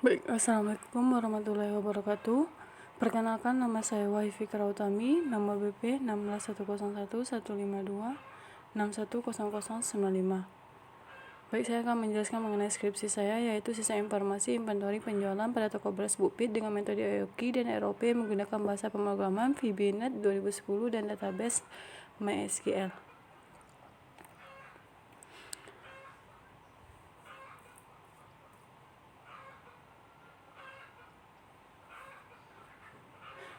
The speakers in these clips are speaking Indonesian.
Baik, Assalamualaikum warahmatullahi wabarakatuh. Perkenalkan, nama saya Wahyu Fikra Utami, nomor BP 161011156100095. Baik, saya akan menjelaskan mengenai skripsi saya, yaitu sisa informasi inventory penjualan pada toko beras Bukpit dengan metode EOKI dan ROP menggunakan bahasa pemrograman VBNet 2010 dan database MySQL.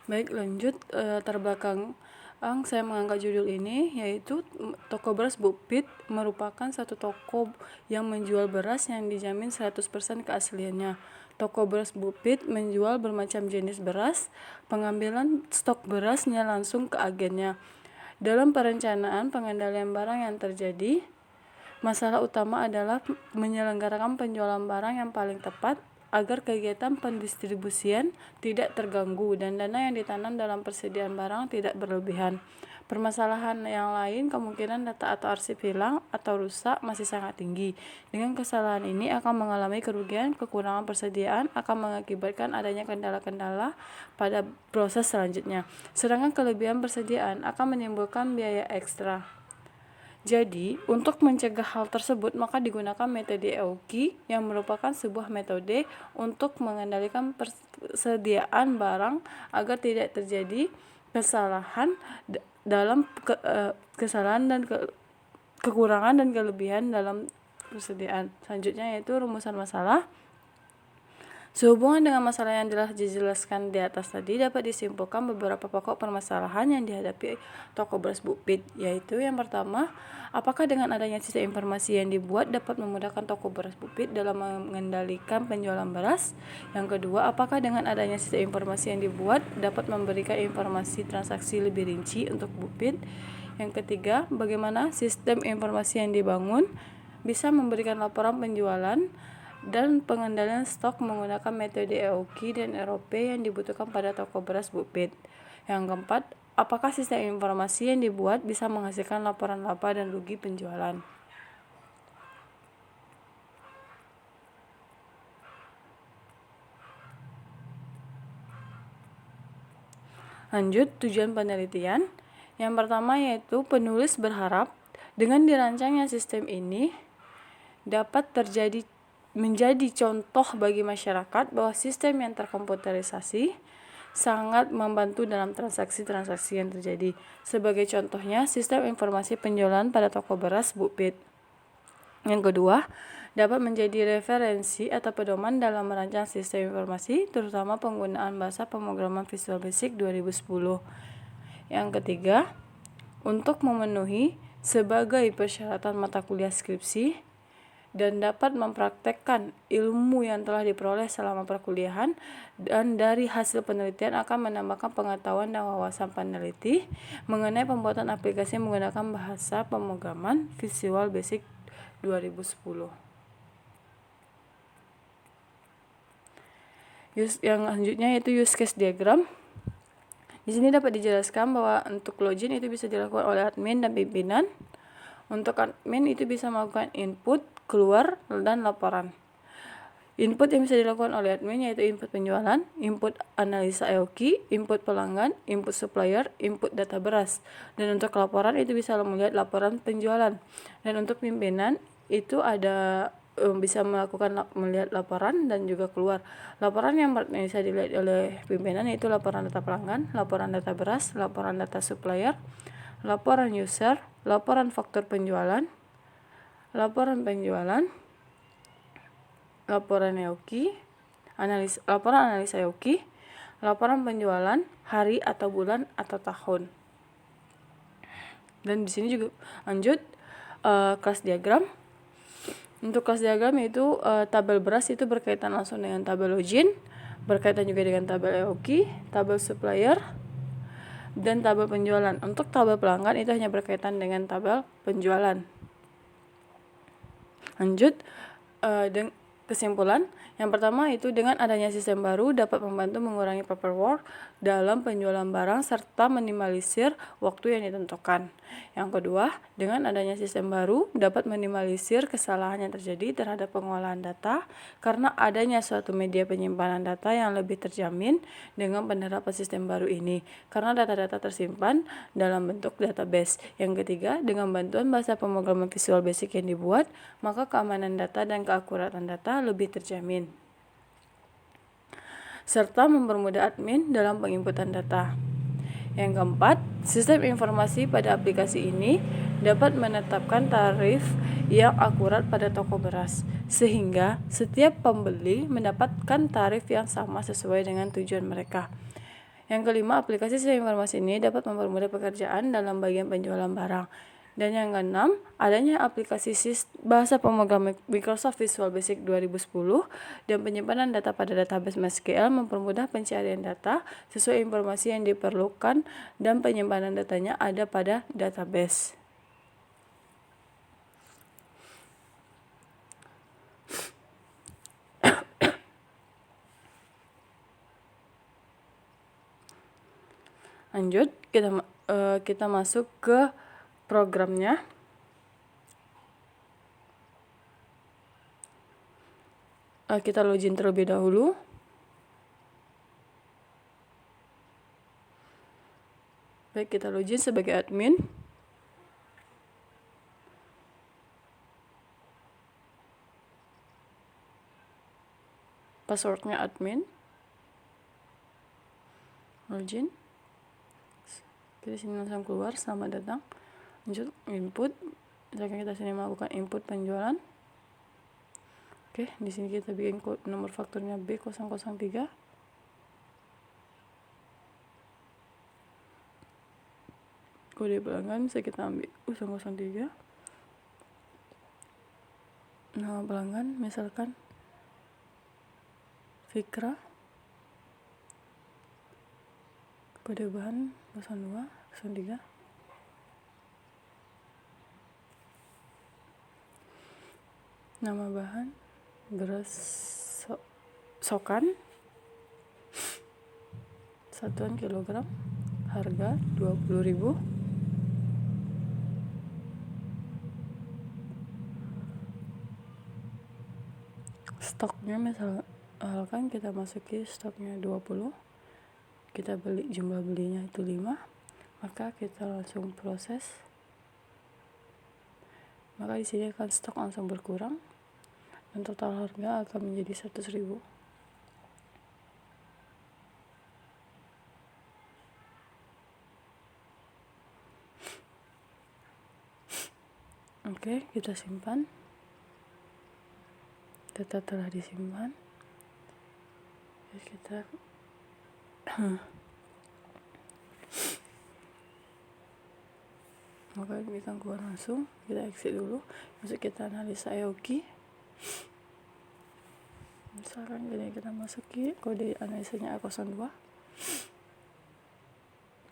Baik, lanjut terbelakang. Saya mengangkat judul ini, yaitu toko beras Bukpit merupakan satu toko yang menjual beras yang dijamin 100% keasliannya. Toko beras Bukpit menjual bermacam jenis beras, pengambilan stok berasnya langsung ke agennya. Dalam perencanaan pengendalian barang yang terjadi, masalah utama adalah menyelenggarakan penjualan barang yang paling tepat agar kegiatan pendistribusian tidak terganggu dan dana yang ditanam dalam persediaan barang tidak berlebihan. Permasalahan yang lain, kemungkinan data atau arsip hilang atau rusak masih sangat tinggi. Dengan kesalahan ini akan mengalami kerugian, kekurangan persediaan akan mengakibatkan adanya kendala-kendala pada proses selanjutnya. Sedangkan kelebihan persediaan akan menimbulkan biaya ekstra. Jadi, untuk mencegah hal tersebut, maka digunakan metode EOKI yang merupakan sebuah metode untuk mengendalikan persediaan barang agar tidak terjadi kesalahan dalam kesalahan dan kekurangan dan kelebihan dalam persediaan. Selanjutnya yaitu rumusan masalah. Sehubungan dengan masalah yang telah dijelaskan di atas tadi, dapat disimpulkan beberapa pokok permasalahan yang dihadapi toko beras Bukpit, yaitu yang pertama, apakah dengan adanya sistem informasi yang dibuat dapat memudahkan toko beras Bukpit dalam mengendalikan penjualan beras? Yang kedua, apakah dengan adanya sistem informasi yang dibuat dapat memberikan informasi transaksi lebih rinci untuk Bukpit? Yang ketiga, bagaimana sistem informasi yang dibangun bisa memberikan laporan penjualan dan pengendalian stok menggunakan metode EOKI dan ROP yang dibutuhkan pada toko beras Bukpit. Yang keempat, apakah sistem informasi yang dibuat bisa menghasilkan laporan laba dan rugi penjualan? Lanjut, tujuan penelitian. Yang pertama yaitu penulis berharap dengan dirancangnya sistem ini dapat menjadi contoh bagi masyarakat bahwa sistem yang terkomputerisasi sangat membantu dalam transaksi-transaksi yang terjadi. Sebagai contohnya, sistem informasi penjualan pada toko beras Bukpit. Yang kedua, dapat menjadi referensi atau pedoman dalam merancang sistem informasi, terutama penggunaan bahasa pemrograman Visual Basic 2010. Yang ketiga, untuk memenuhi sebagai persyaratan mata kuliah skripsi dan dapat mempraktekkan ilmu yang telah diperoleh selama perkuliahan, dan dari hasil penelitian akan menambahkan pengetahuan dan wawasan peneliti mengenai pembuatan aplikasi menggunakan bahasa pemrograman Visual Basic 2010. Yang selanjutnya yaitu use case diagram. Di sini dapat dijelaskan bahwa untuk login itu bisa dilakukan oleh admin dan pimpinan. Untuk admin itu bisa melakukan input, keluar, dan laporan. Input yang bisa dilakukan oleh admin yaitu input penjualan, input analisa EOKI, input pelanggan, input supplier, input data beras. Dan untuk laporan itu bisa melihat laporan penjualan. Dan untuk pimpinan itu ada bisa melihat laporan dan juga keluar. Laporan yang bisa dilihat oleh pimpinan yaitu laporan data pelanggan, laporan data beras, laporan data supplier, laporan user, laporan faktur penjualan, laporan penjualan, laporan EOKI, laporan analisa EOKI, laporan penjualan hari atau bulan atau tahun. Dan di sini juga lanjut kelas diagram. Untuk kelas diagram yaitu tabel beras itu berkaitan langsung dengan tabel login, berkaitan juga dengan tabel EOKI, tabel supplier, dan tabel penjualan. Untuk tabel pelanggan itu hanya berkaitan dengan tabel penjualan. Lanjut, Kesimpulan, yang pertama itu dengan adanya sistem baru dapat membantu mengurangi paperwork dalam penjualan barang serta minimalisir waktu yang ditentukan. Yang kedua, dengan adanya sistem baru dapat minimalisir kesalahan yang terjadi terhadap pengolahan data karena adanya suatu media penyimpanan data yang lebih terjamin dengan penerapan sistem baru ini karena data-data tersimpan dalam bentuk database. Yang ketiga, dengan bantuan bahasa pemrograman Visual Basic yang dibuat, maka keamanan data dan keakuratan data lebih terjamin, serta mempermudah admin dalam penginputan data. Yang keempat, sistem informasi pada aplikasi ini dapat menetapkan tarif yang akurat pada toko beras, sehingga setiap pembeli mendapatkan tarif yang sama sesuai dengan tujuan mereka. Yang kelima, aplikasi sistem informasi ini dapat mempermudah pekerjaan dalam bagian penjualan barang. Dan yang keenam, adanya aplikasi bahasa pemrograman Microsoft Visual Basic 2010 dan penyimpanan data pada database MySQL mempermudah pencarian data sesuai informasi yang diperlukan dan penyimpanan datanya ada pada database. Lanjut, kita masuk ke programnya. Kita login terlebih dahulu. Baik, kita login sebagai admin. Passwordnya admin. Login. Kita sini langsung keluar, selamat datang. Lanjut, input. Misalkan kita sini melakukan input penjualan. Oke, di sini kita bikin nomor fakturnya B003. Kode pelanggan bisa kita ambil U003. Nama pelanggan misalkan Fikra. Kode bahan 02, 03. Nama bahan beras sokan 1 kilogram, harga 20.000. Stoknya misalkan kita masuki stoknya 20, kita beli, jumlah belinya itu 5, maka kita langsung proses, maka di sini akan stok langsung berkurang dan total harga akan menjadi 100.000. Oke, kita simpan. Data telah disimpan. Terus kita maka kita keluar langsung, kita exit dulu. Masuk kita analisa EOKI. Misalkan jadi kita masuki kode analisanya A02,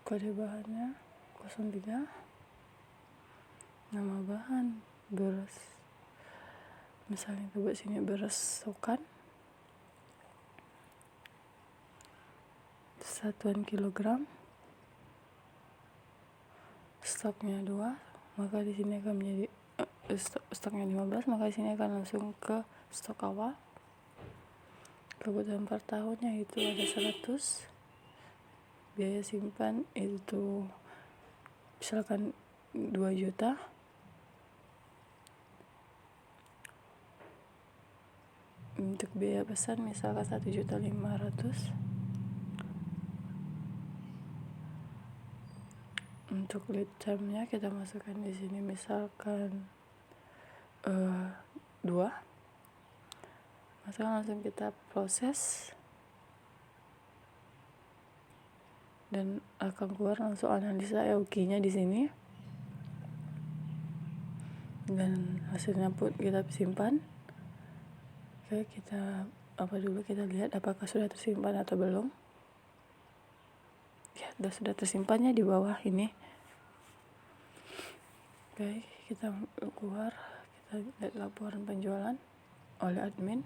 kode bahannya 03, nama bahan beras, misalnya kita buat sini beras sokan 1 kilogram, stoknya 2, maka di sini akan menjadi stoknya 15, maka di sini akan langsung ke stok awal. Kebutuhan per tahunnya itu ada 100. Biaya simpan itu misalkan 2 juta. Untuk biaya pesan misalkan 1.500.000. Untuk lead time-nya kita masukkan di sini misalkan 2. Misalkan langsung kita proses dan akan keluar langsung analisa EOKI-nya di sini. Dan hasilnya pun kita simpan. Oke, kita kita lihat apakah sudah tersimpan atau belum. Ya, sudah tersimpannya di bawah ini. Oke, kita keluar, kita lihat laporan penjualan oleh admin.